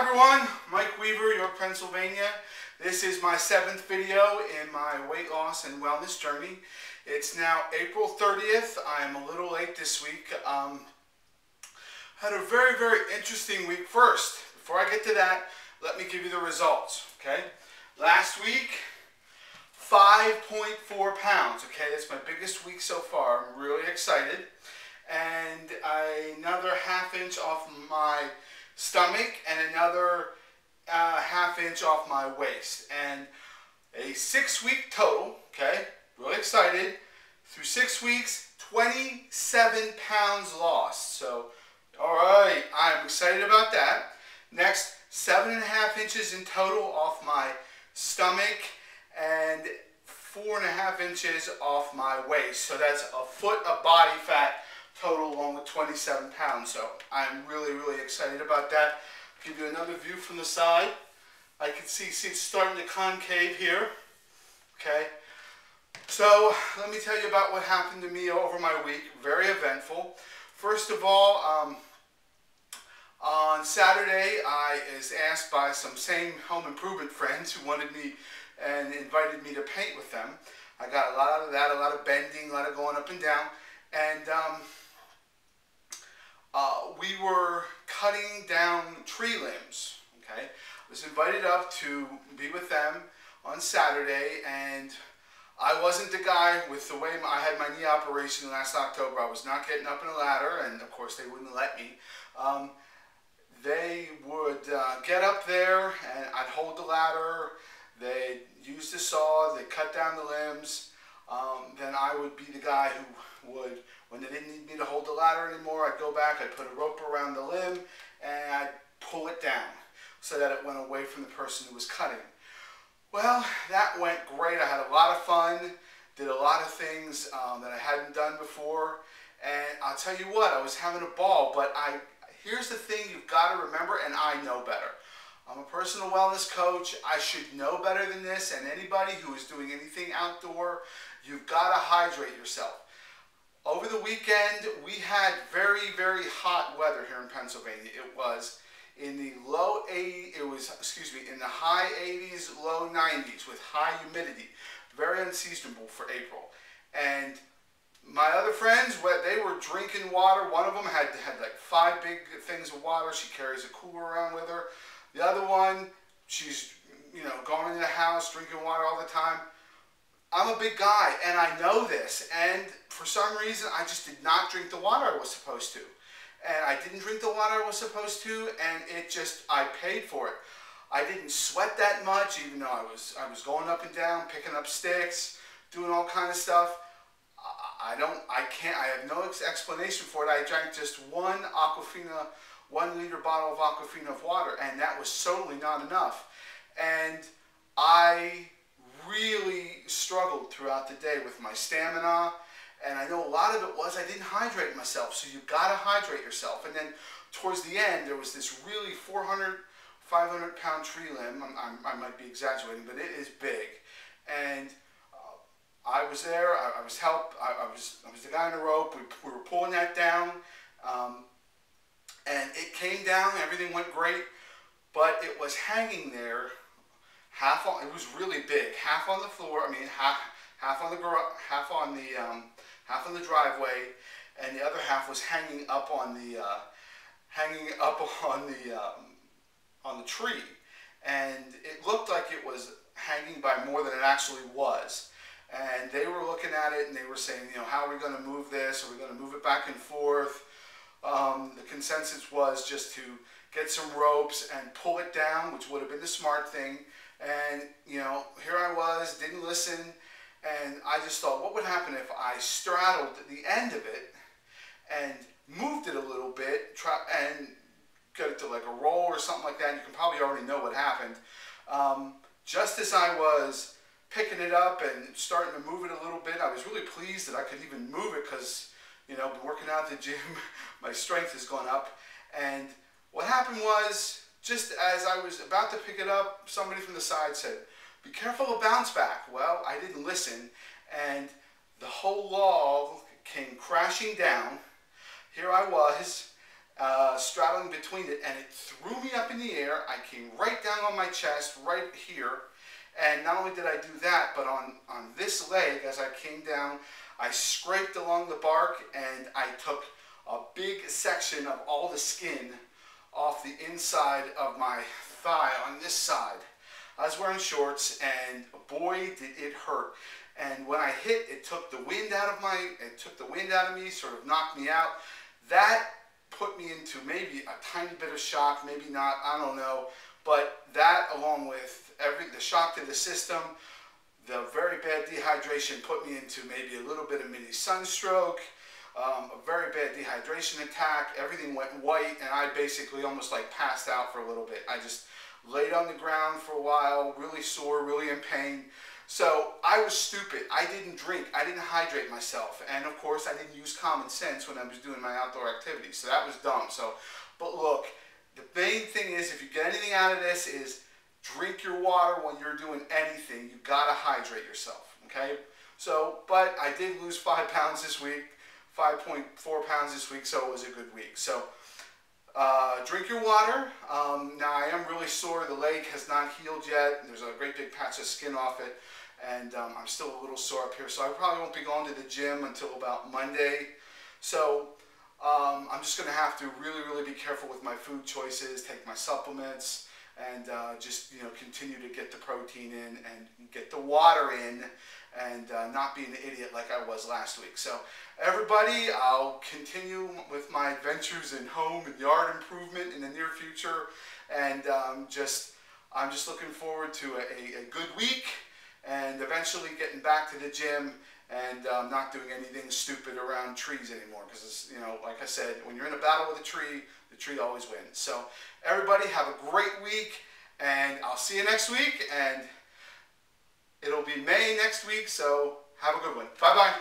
Hi everyone, Mike Weaver, York, Pennsylvania. This is my 7th video in my weight loss and wellness journey. It's now April 30th. I'm a little late this week. Had a very interesting week. First, before I get to that, let me give you the results, okay? Last week, 5.4 pounds, okay? That's my biggest week so far. I'm really excited. And another ½ inch off my stomach and another ½ inch off my waist, and a 6-week total, okay, really excited, through 6 weeks, 27 pounds lost. So, all right, I'm excited about that. Next, 7.5 inches in total off my stomach and 4.5 inches off my waist. So that's a foot of body fat total, along with 27 pounds. So I'm really excited about that. I'll give you another view from the side. I can see it's starting to concave here. Okay. So let me tell you about what happened to me over my week. Very eventful. First of all, on Saturday, I was asked by some same home improvement friends who wanted me and invited me to paint with them. I got a lot out of that, a lot of bending, a lot of going up and down. And we were cutting down tree limbs, okay? I was invited up to be with them on Saturday, and I wasn't the guy with the way I had my knee operation last October. I was not getting up in a ladder, and of course they wouldn't let me. They would get up there, and I'd hold the ladder. They'd use the saw, they'd cut down the limbs. Then I would be the guy who would, when they didn't need me to hold the ladder anymore, I'd go back, I'd put a rope around the limb, and I'd pull it down so that it went away from the person who was cutting. Well, that went great. I had a lot of fun, did a lot of things that I hadn't done before, and I'll tell you what, I was having a ball, but here's the thing you've got to remember, and I know better. I'm a personal wellness coach. I should know better than this, and anybody who is doing anything outdoor, you've got to hydrate yourself. Over the weekend, we had very hot weather here in Pennsylvania. It was in the low 80s, in the high 80s, low 90s with high humidity. Very unseasonable for April. And my other friends, they were drinking water. One of them had like 5 big things of water. She carries a cooler around with her. The other one, she's, going in the house, drinking water all the time. I'm a big guy, and I know this, and for some reason, I just did not drink the water I was supposed to. And I didn't drink the water I was supposed to, and I paid for it. I didn't sweat that much, even though I was going up and down, picking up sticks, doing all kind of stuff. I have no explanation for it. I drank just one 1-liter bottle of Aquafina of water, and that was certainly not enough. And I really struggled throughout the day with my stamina, and I know a lot of it was I didn't hydrate myself, so you got to hydrate yourself. And then towards the end, there was this really 400, 500-pound tree limb. I might be exaggerating, but it is big. And I was there. I was the guy on the rope. We were pulling that down, and it came down. Everything went great, but it was hanging there. It was really big. Half on the floor. I mean, half on the driveway, and the other half was hanging up on the tree, and it looked like it was hanging by more than it actually was. And they were looking at it, and they were saying, how are we going to move this? Are we going to move it back and forth? The consensus was just to get some ropes and pull it down, which would have been the smart thing. And, here I was, didn't listen, and I just thought, what would happen if I straddled the end of it and moved it a little bit, and got it to like a roll or something like that. You can probably already know what happened. Just as I was picking it up and starting to move it a little bit, I was really pleased that I could even move it because, been working out at the gym, my strength has gone up. And what happened was, just as I was about to pick it up, somebody from the side said, "Be careful of bounce back." Well, I didn't listen, and the whole log came crashing down. Here I was, straddling battling between it, and it threw me up in the air. I came right down on my chest, right here. And not only did I do that, but on this leg, as I came down, I scraped along the bark, and I took a big section of all the skin off the inside of my thigh on this side. I was wearing shorts, and boy, did it hurt. And when I hit, it took the wind out of me, sort of knocked me out. That put me into maybe a tiny bit of shock, maybe not, I don't know. But that, along with the shock to the system, the very bad dehydration put me into maybe a little bit of mini sunstroke, a very bad dehydration attack. Everything went white, and I basically almost like passed out for a little bit. I just laid on the ground for a while, really sore, really in pain. So I was stupid. I didn't drink. I didn't hydrate myself. And of course, I didn't use common sense when I was doing my outdoor activities. So that was dumb. But look, the main thing is, if you get anything out of this, is drink your water when you're doing anything. You gotta hydrate yourself, okay? But I did lose 5 pounds this week, 5.4 pounds this week, so it was a good week. So drink your water. Now I am really sore. The leg has not healed yet. There's a great big patch of skin off it, and I'm still a little sore up here. So I probably won't be going to the gym until about Monday. So I'm just going to have to really, really be careful with my food choices, take my supplements, and just, continue to get the protein in and get the water in, and not be an idiot like I was last week. So everybody, I'll continue with my adventures in home and yard improvement in the near future, and I'm just looking forward to a good week, and eventually getting back to the gym, and not doing anything stupid around trees anymore, because, like I said, when you're in a battle with a tree, the tree always wins. So everybody, have a great week, and I'll see you next week, and it'll be May next week, so have a good one. Bye-bye.